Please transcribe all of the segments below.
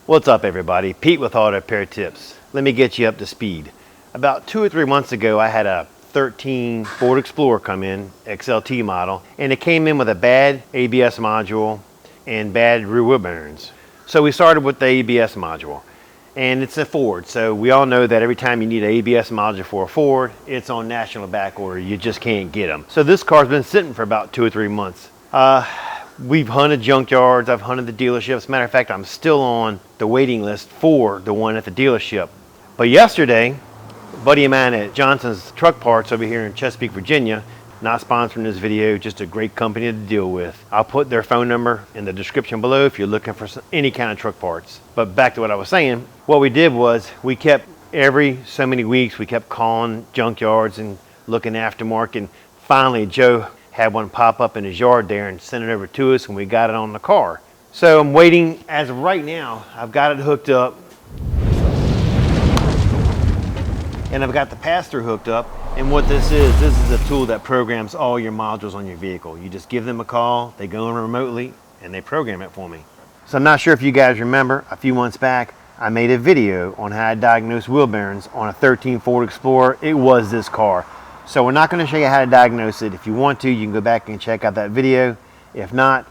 What's up everybody? Pete with Auto Repair Tips. Let me get you up to speed. About 2 or 3 months ago I had a 13 Ford Explorer come in, XLT model, and it came in with a bad ABS module and bad rear wheel bearings. So we started with the ABS module, and it's a Ford, so we all know that every time you need an ABS module for a Ford, it's on national back order. You just can't get them. So this car's been sitting for about 2 or 3 months. We've hunted junkyards, I've hunted the dealerships. Matter of fact, I'm still on the waiting list for the one at the dealership. But yesterday, a buddy of mine at Johnson's Truck Parts over here in Chesapeake, Virginia, not sponsoring this video, just a great company to deal with. I'll put their phone number in the description below if you're looking for any kind of truck parts. But back to what I was saying, what we did was we kept every so many weeks, we kept calling junkyards and looking aftermarket. And finally, Joe had one pop up in his yard there and sent it over to us, and we got it on the car. So I'm waiting. As of right now, I've got it hooked up, and I've got the pass-through hooked up. And what this is a tool that programs all your modules on your vehicle. You just give them a call, they go in remotely, and they program it for me. So I'm not sure if you guys remember, a few months back, I made a video on how to diagnose wheel bearings on a 13 Ford Explorer. It was this car. So we're not going to show you how to diagnose it. If you want to, you can go back and check out that video. If not,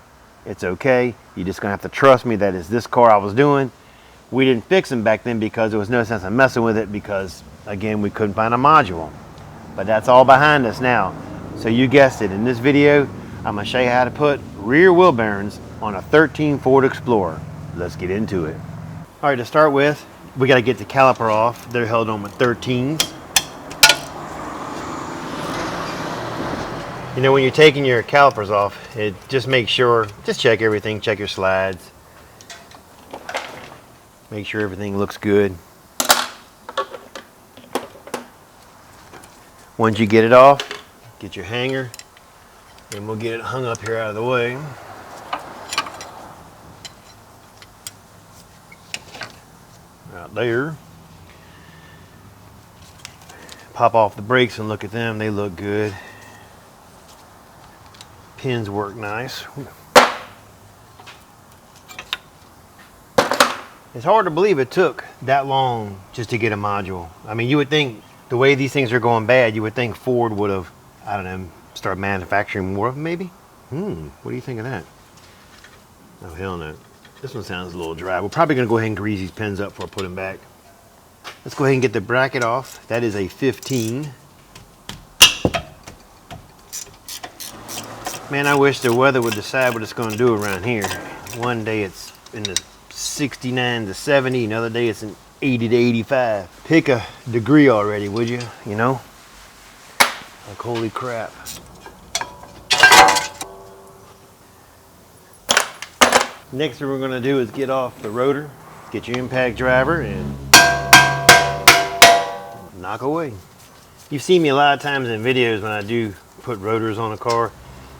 it's okay. You're just going to have to trust me that it's this car I was doing. We didn't fix them back then because there was no sense in messing with it because, again, we couldn't find a module. But that's all behind us now. So you guessed it. In this video, I'm going to show you how to put rear wheel bearings on a 13 Ford Explorer. Let's get into it. All right, to start with, we got to get the caliper off. They're held on with 13s. You know, when you're taking your calipers off, just make sure, just check everything, check your slides. Make sure everything looks good. Once you get it off, get your hanger, and we'll get it hung up here out of the way. Right there. Pop off the brakes and look at them, they look good. Pins work nice. It's hard to believe it took that long just to get a module. I mean, you would think the way these things are going bad, you would think Ford would have, I don't know, start manufacturing more of them maybe? What do you think of that? Oh, hell no. This one sounds a little dry. We're probably gonna go ahead and grease these pins up before I put them back. Let's go ahead and get the bracket off. That is a 15. Man, I wish the weather would decide what it's going to do around here. One day it's in the 69 to 70, another day it's in 80 to 85. Pick a degree already, would you? You know? Like, holy crap. Next thing we're going to do is get off the rotor, get your impact driver, and knock away. You've seen me a lot of times in videos when I do put rotors on a car.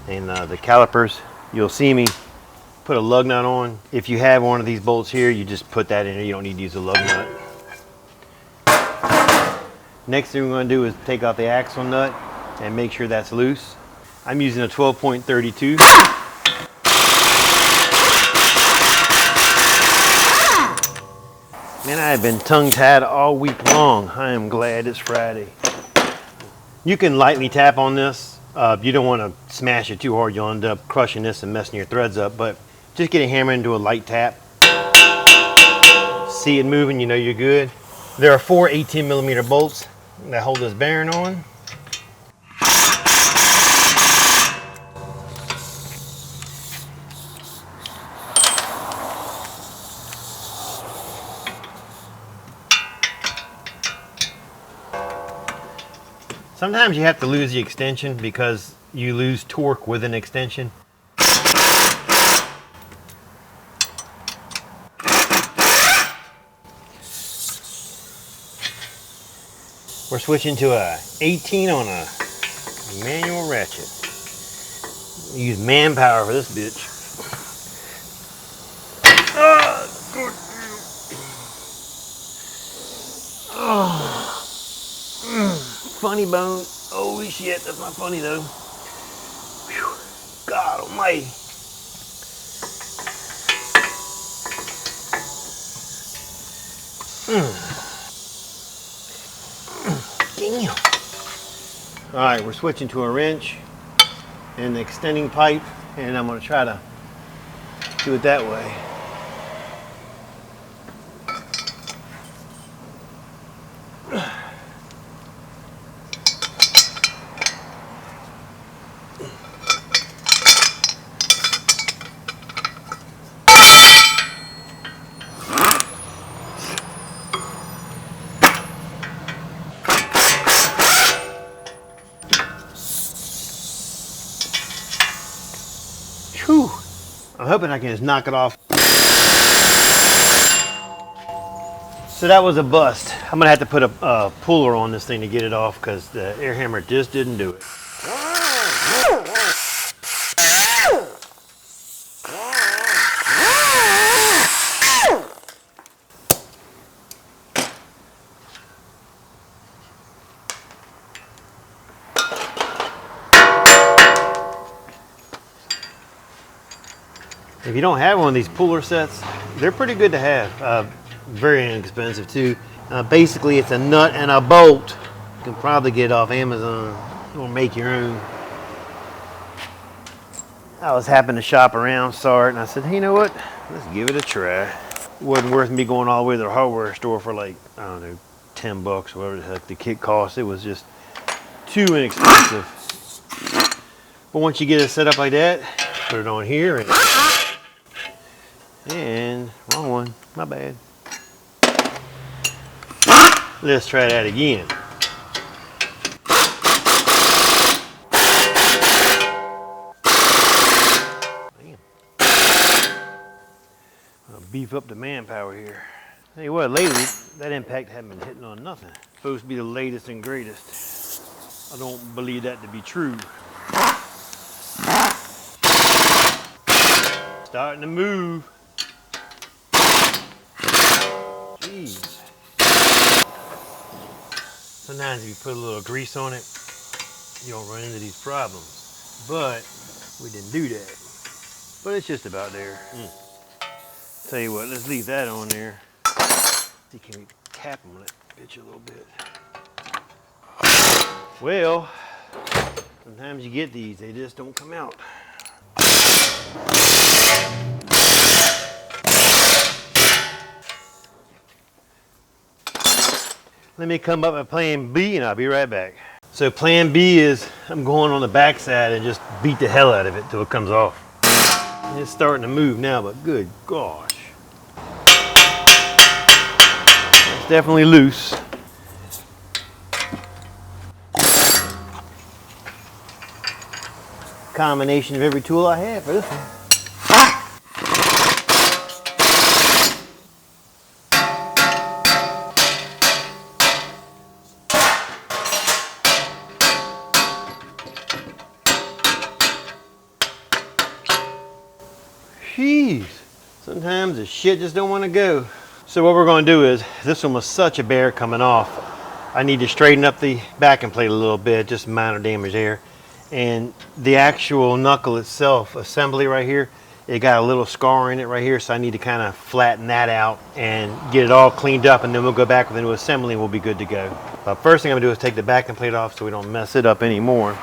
And the calipers, you'll see me put a lug nut on. If you have one of these bolts here, you just put that in here. You don't need to use a lug nut. Next thing we're going to do is take out the axle nut and make sure that's loose. I'm using a 12.32. Man, I have been tongue-tied all week long. I am glad it's Friday. You can lightly tap on this. You don't want to smash it too hard. You'll end up crushing this and messing your threads up, but just get a hammer into a light tap. See it moving, you know you're good. There are 4 18mm bolts that hold this bearing on. Sometimes you have to lose the extension because you lose torque with an extension. We're switching to a 18 on a manual ratchet. Use manpower for this bitch. Funny bone. Holy shit, that's not funny though. Whew. God almighty. Damn. All right, we're switching to a wrench and the extending pipe, and I'm gonna try to do it that way. Whew. I'm hoping I can just knock it off. So that was a bust. I'm gonna have to put a puller on this thing to get it off because the air hammer just didn't do it. If you don't have one of these puller sets, they're pretty good to have. Very inexpensive too. Basically, it's a nut and a bolt. You can probably get it off Amazon or make your own. I was happening to shop around, saw it, and I said, hey, you know what? Let's give it a try. It wasn't worth me going all the way to the hardware store for like, I don't know, 10 bucks, whatever the heck the kit cost. It was just too inexpensive. But once you get it set up like that, put it on here and wrong one, my bad. Let's try that again. Damn. I'll beef up the manpower here. Tell you what, lately, that impact hasn't been hitting on nothing. Supposed to be the latest and greatest. I don't believe that to be true. Starting to move. Jeez. Sometimes if you put a little grease on it, you don't run into these problems. But we didn't do that. But it's just about there. Tell you what, let's leave that on there. See, can we tap them that bitch a little bit? Well, sometimes you get these, they just don't come out. Let me come up with plan B and I'll be right back. So plan B is I'm going on the back side and just beat the hell out of it till it comes off. It's starting to move now, but good gosh. It's definitely loose. Combination of every tool I have for this one. Jeez, sometimes the shit just don't want to go. So what we're going to do is, this one was such a bear coming off. I need to straighten up the backing plate a little bit, just minor damage there. And the actual knuckle itself, assembly right here, it got a little scar in it right here, so I need to kind of flatten that out and get it all cleaned up, and then we'll go back with a new assembly and we'll be good to go. But first thing I'm going to do is take the backing plate off so we don't mess it up anymore.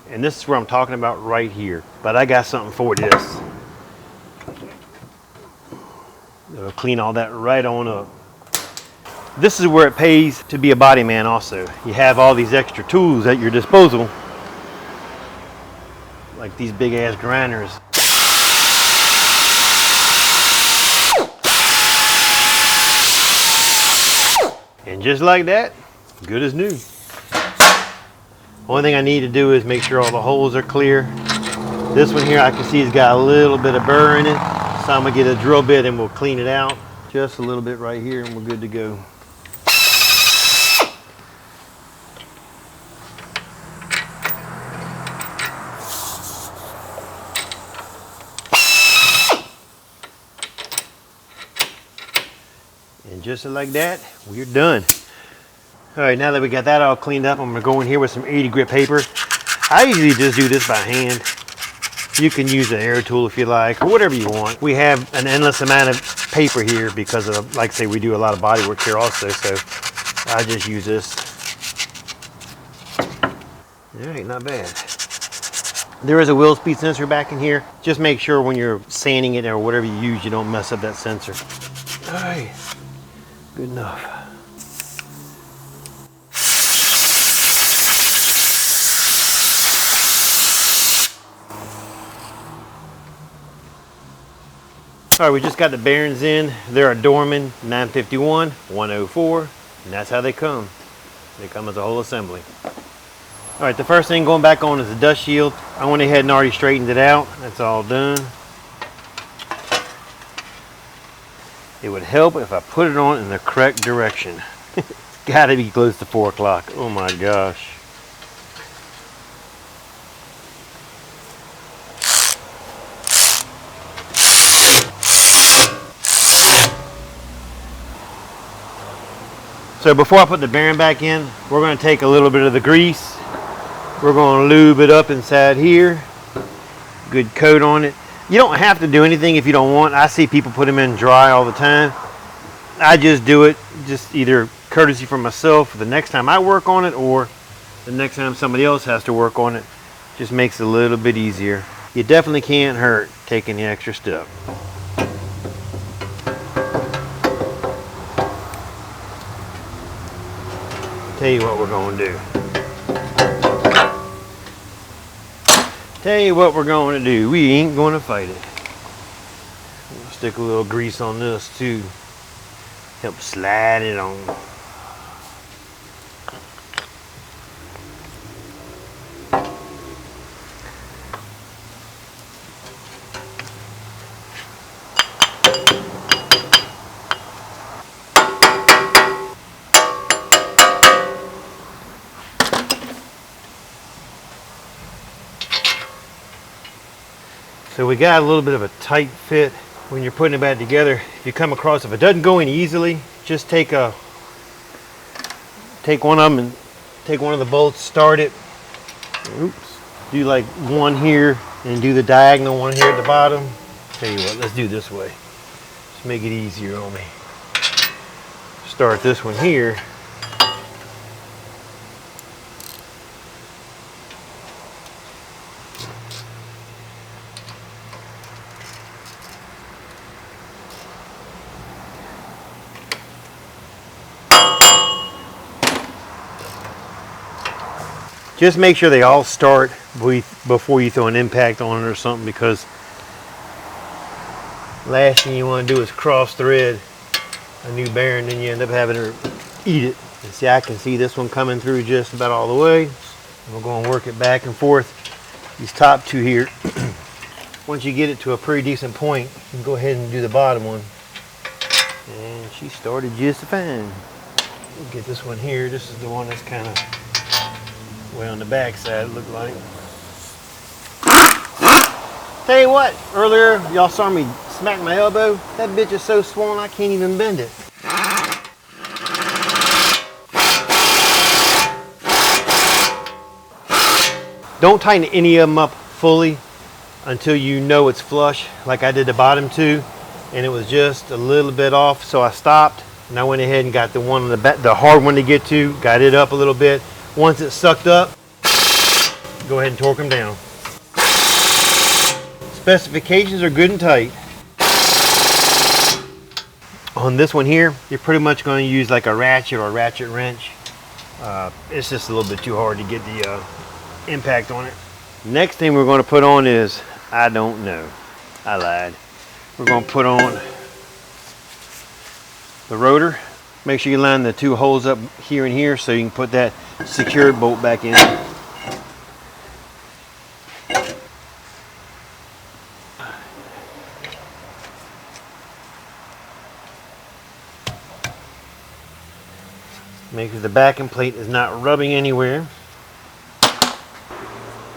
And this is where I'm talking about right here. But I got something for this. It'll clean all that right on up. This is where it pays to be a body man also. You have all these extra tools at your disposal. Like these big ass grinders. And just like that, good as new. Only thing I need to do is make sure all the holes are clear. This one here I can see has got a little bit of burr in it. So I'm gonna get a drill bit and we'll clean it out. Just a little bit right here and we're good to go. And just like that, we're done. All right, now that we got that all cleaned up, I'm gonna go in here with some 80 grit paper. I usually just do this by hand. You can use an air tool if you like, or whatever you want. We have an endless amount of paper here because of, like I say, we do a lot of body work here also, so I just use this. All right, not bad. There is a wheel speed sensor back in here. Just make sure when you're sanding it or whatever you use, you don't mess up that sensor. All right, good enough. All right, we just got the bearings in. They're a Dorman 951, 104, and that's how they come. They come as a whole assembly. All right, the first thing going back on is the dust shield. I went ahead and already straightened it out. That's all done. It would help if I put it on in the correct direction. It's gotta be close to 4 o'clock. Oh my gosh. So before I put the bearing back in, we're going to take a little bit of the grease. We're going to lube it up inside here. Good coat on it. You don't have to do anything if you don't want. I see people put them in dry all the time. I just do it just either courtesy for myself the next time I work on it, or the next time somebody else has to work on it. Just makes it a little bit easier. You definitely can't hurt taking the extra step. Tell you what we're going to do. Tell you what we're going to do. We ain't going to fight it. We'll stick a little grease on this too. Help slide it on. So we got a little bit of a tight fit when you're putting it back together. If you come across, if it doesn't go in easily, just take one of them and take one of the bolts, start it. Oops. Do like one here and do the diagonal one here at the bottom. Tell you what, let's do this way. Just make it easier on me. Start this one here. Just make sure they all start before you throw an impact on it or something, because last thing you want to do is cross thread a new bearing, then you end up having to eat it. And see, I can see this one coming through just about all the way. We're going to work it back and forth. These top two here, once you get it to a pretty decent point, you can go ahead and do the bottom one. And she started just fine. We'll get this one here. This is the one that's kind of way on the back side, it looked like. Tell you what, earlier y'all saw me smack my elbow. That bitch is so swollen I can't even bend it. Don't tighten any of them up fully until you know it's flush, like I did the bottom two, and it was just a little bit off, so I stopped and I went ahead and got the one on the back, the hard one to get to, got it up a little bit. Once it's sucked up, go ahead and torque them down. Specifications are good and tight. On this one here, you're pretty much going to use like a ratchet or a ratchet wrench. It's just a little bit too hard to get the impact on it. Next thing we're going to put on is, I don't know. I lied. We're going to put on the rotor. Make sure you line the two holes up here and here so you can put that secured bolt back in. Make sure the backing plate is not rubbing anywhere.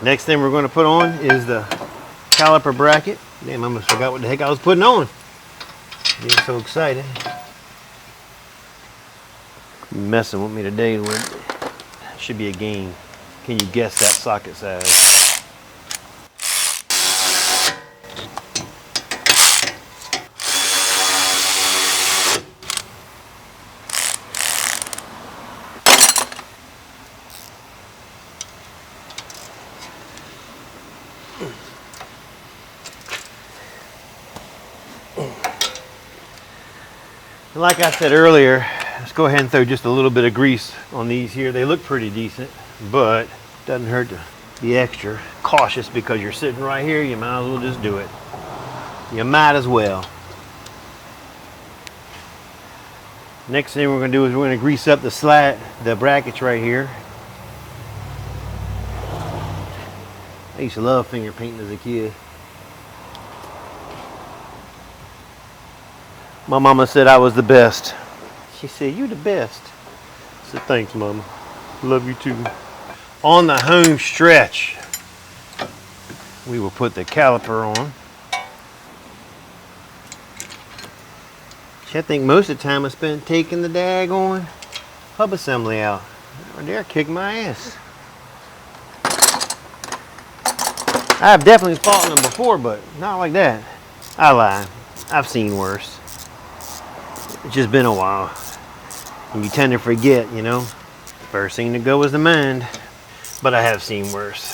Next thing we're going to put on is the caliper bracket. Damn, I almost forgot what the heck I was putting on. Being so excited. Messing with me today. Should be a game. Can you guess that socket size? And like I said earlier, let's go ahead and throw just a little bit of grease on these here. They look pretty decent, but doesn't hurt to be extra cautious because you're sitting right here. You might as well just do it. You might as well. Next thing we're going to do is we're going to grease up the brackets right here. I used to love finger painting as a kid. My mama said I was the best. She said, "You the best." I said, "Thanks, Mama. Love you too." On the home stretch, we will put the caliper on. I think most of the time I spent taking the daggone hub assembly out. Right there, kicked my ass. I've definitely fought them before, but not like that. I lie. I've seen worse. It's just been a while. And you tend to forget, you know. First thing to go is the mind. But I have seen worse.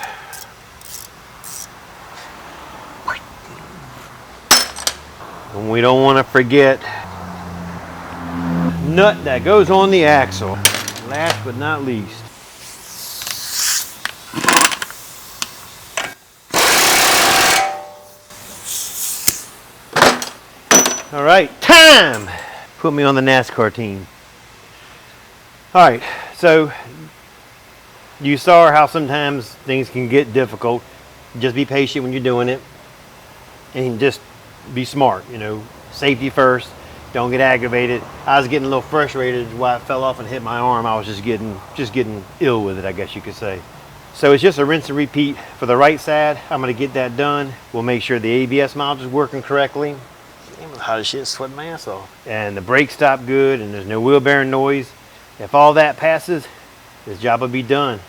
And we don't want to forget nut that goes on the axle. Last but not least. All right, time! Put me on the NASCAR team. All right, so you saw how sometimes things can get difficult. Just be patient when you're doing it and just be smart, you know. Safety first, don't get aggravated. I was getting a little frustrated while it fell off and hit my arm. I was just getting ill with it, I guess you could say. So it's just a rinse and repeat for the right side. I'm gonna get that done. We'll make sure the ABS mount is working correctly. How does shit sweat my ass off? And the brakes stop good and there's no wheel bearing noise. If all that passes, this job will be done.